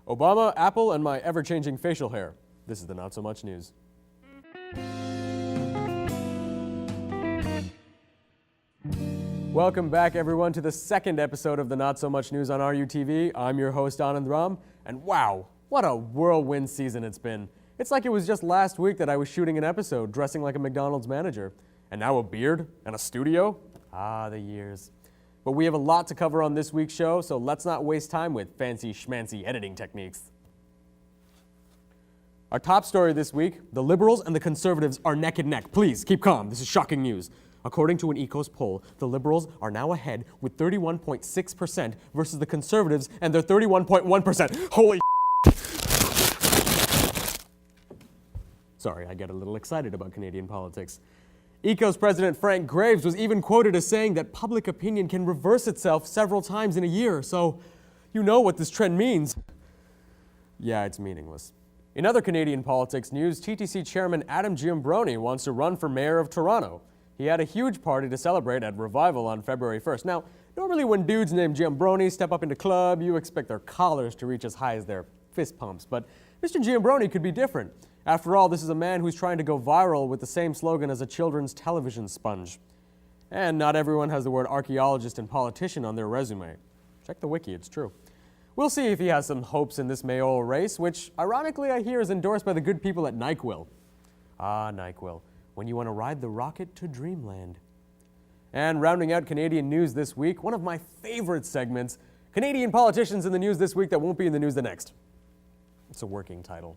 Obama, Apple, and my ever-changing facial hair. This is the Not So Much News. Welcome back, everyone, to the second episode of the Not So Much News on RUtv. I'm your host, Anand Ram, and wow, what a whirlwind season it's been. It's like it was just last week that I was shooting an episode dressing like a McDonald's manager. And now a beard and a studio? Ah, the years. But we have a lot to cover on this week's show, so let's not waste time with fancy schmancy editing techniques. Our top story this week, the Liberals and the Conservatives are neck and neck. Please, keep calm. This is shocking news. According to an Ecos poll, the Liberals are now ahead with 31.6% versus the Conservatives and their 31.1%. Holy Sorry, I get a little excited about Canadian politics. Ecos President Frank Graves was even quoted as saying that public opinion can reverse itself several times in a year, so you know what this trend means. Yeah, it's meaningless. In other Canadian politics news, TTC Chairman Adam Giambrone wants to run for Mayor of Toronto. He had a huge party to celebrate at Revival on February 1st. Now, normally when dudes named Giambrone step up into club, you expect their collars to reach as high as their fist pumps, but Mr. Giambrone could be different. After all, this is a man who's trying to go viral with the same slogan as a children's television sponge. And not everyone has the word archaeologist and politician on their resume. Check the wiki, it's true. We'll see if he has some hopes in this mayoral race, which, ironically, I hear is endorsed by the good people at NyQuil. Ah, NyQuil, when you want to ride the rocket to dreamland. And rounding out Canadian news this week, one of my favorite segments, Canadian politicians in the news this week that won't be in the news the next. It's a working title.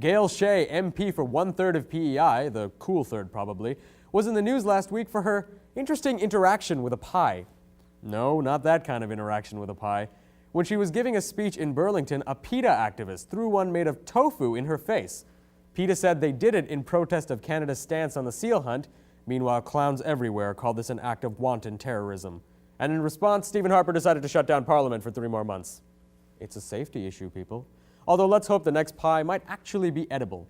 Gail Shea, MP for 1/3 of PEI, the cool third probably, was in the news last week for her interesting interaction with a pie. No, not that kind of interaction with a pie. When she was giving a speech in Burlington, a PETA activist threw one made of tofu in her face. PETA said they did it in protest of Canada's stance on the seal hunt. Meanwhile, clowns everywhere called this an act of wanton terrorism. And in response, Stephen Harper decided to shut down Parliament for 3 more months. It's a safety issue, people. Although let's hope the next pie might actually be edible.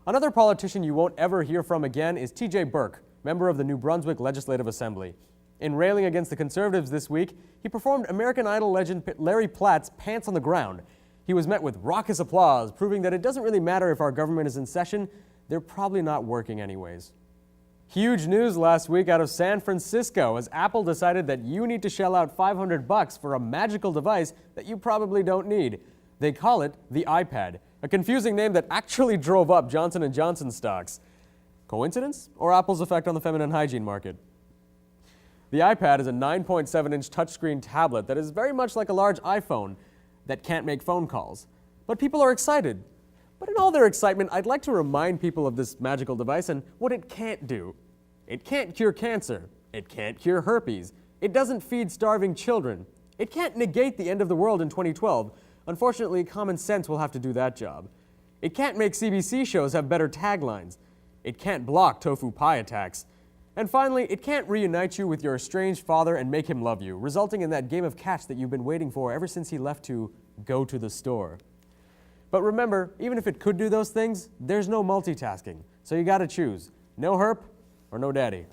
Another politician you won't ever hear from again is TJ Burke, member of the New Brunswick Legislative Assembly. In railing against the Conservatives this week, he performed American Idol legend Larry Platt's Pants on the Ground. He was met with raucous applause, proving that it doesn't really matter if our government is in session, they're probably not working anyways. Huge news last week out of San Francisco as Apple decided that you need to shell out $500 for a magical device that you probably don't need. They call it the iPad, a confusing name that actually drove up Johnson & Johnson stocks. Coincidence or Apple's effect on the feminine hygiene market? The iPad is a 9.7-inch touchscreen tablet that is very much like a large iPhone that can't make phone calls. But people are excited. But in all their excitement, I'd like to remind people of this magical device and what it can't do. It can't cure cancer. It can't cure herpes. It doesn't feed starving children. It can't negate the end of the world in 2012. Unfortunately, common sense will have to do that job. It can't make CBC shows have better taglines. It can't block tofu pie attacks. And finally, it can't reunite you with your estranged father and make him love you, resulting in that game of catch that you've been waiting for ever since he left to go to the store. But remember, even if it could do those things, there's no multitasking. So you gotta choose, no herp or no daddy.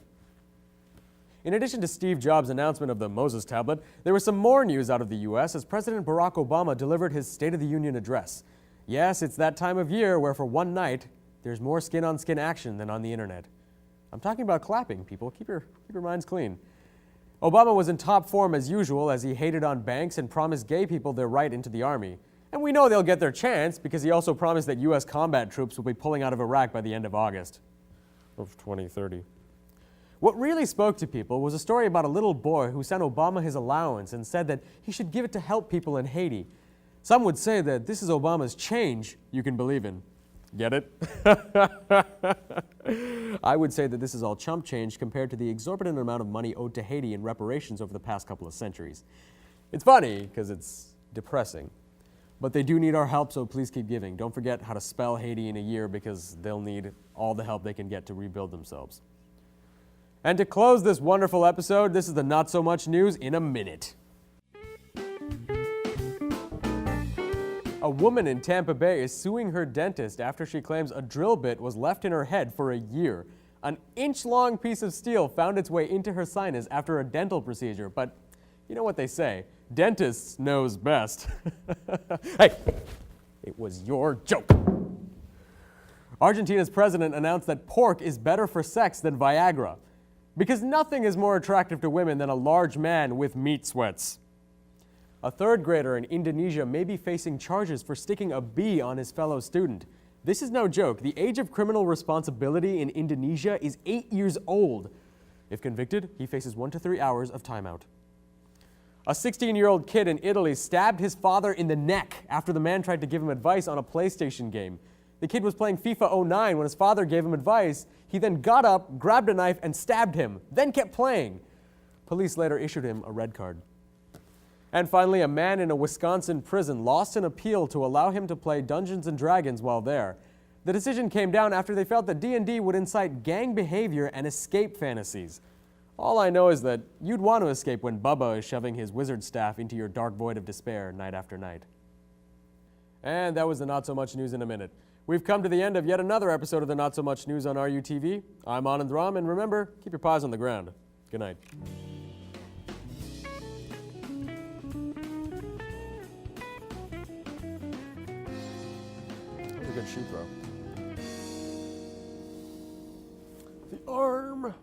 In addition to Steve Jobs' announcement of the Moses tablet, there was some more news out of the U.S. as President Barack Obama delivered his State of the Union address. Yes, it's that time of year where for one night, there's more skin-on-skin action than on the internet. I'm talking about clapping, people. Keep your minds clean. Obama was in top form as usual as he hated on banks and promised gay people their right into the army. And we know they'll get their chance because he also promised that U.S. combat troops will be pulling out of Iraq by the end of August of 2030. What really spoke to people was a story about a little boy who sent Obama his allowance and said that he should give it to help people in Haiti. Some would say that this is Obama's change you can believe in. Get it? I would say that this is all chump change compared to the exorbitant amount of money owed to Haiti in reparations over the past couple of centuries. It's funny because it's depressing. But they do need our help, so please keep giving. Don't forget how to spell Haiti in a year because they'll need all the help they can get to rebuild themselves. And to close this wonderful episode, this is the Not So Much News in a minute. A woman in Tampa Bay is suing her dentist after she claims a drill bit was left in her head for a year. An inch-long piece of steel found its way into her sinus after a dental procedure, but you know what they say, dentists knows best. Hey, was your joke. Argentina's president announced that pork is better for sex than Viagra, because nothing is more attractive to women than a large man with meat sweats. A third grader in Indonesia may be facing charges for sticking a bee on his fellow student. This is no joke. The age of criminal responsibility in Indonesia is 8 years old. If convicted, he faces 1 to 3 hours of timeout. A 16-year-old kid in Italy stabbed his father in the neck after the man tried to give him advice on a PlayStation game. The kid was playing FIFA 09 when his father gave him advice. He then got up, grabbed a knife, and stabbed him, then kept playing. Police later issued him a red card. And finally, a man in a Wisconsin prison lost an appeal to allow him to play Dungeons & Dragons while there. The decision came down after they felt that D&D would incite gang behavior and escape fantasies. All I know is that you'd want to escape when Bubba is shoving his wizard staff into your dark void of despair night after night. And that was the Not So Much News in a minute. We've come to the end of yet another episode of the Not So Much News on RUtv. I'm Anand Ram, and remember, keep your paws on the ground. Good night. That was a good shoe throw. The arm.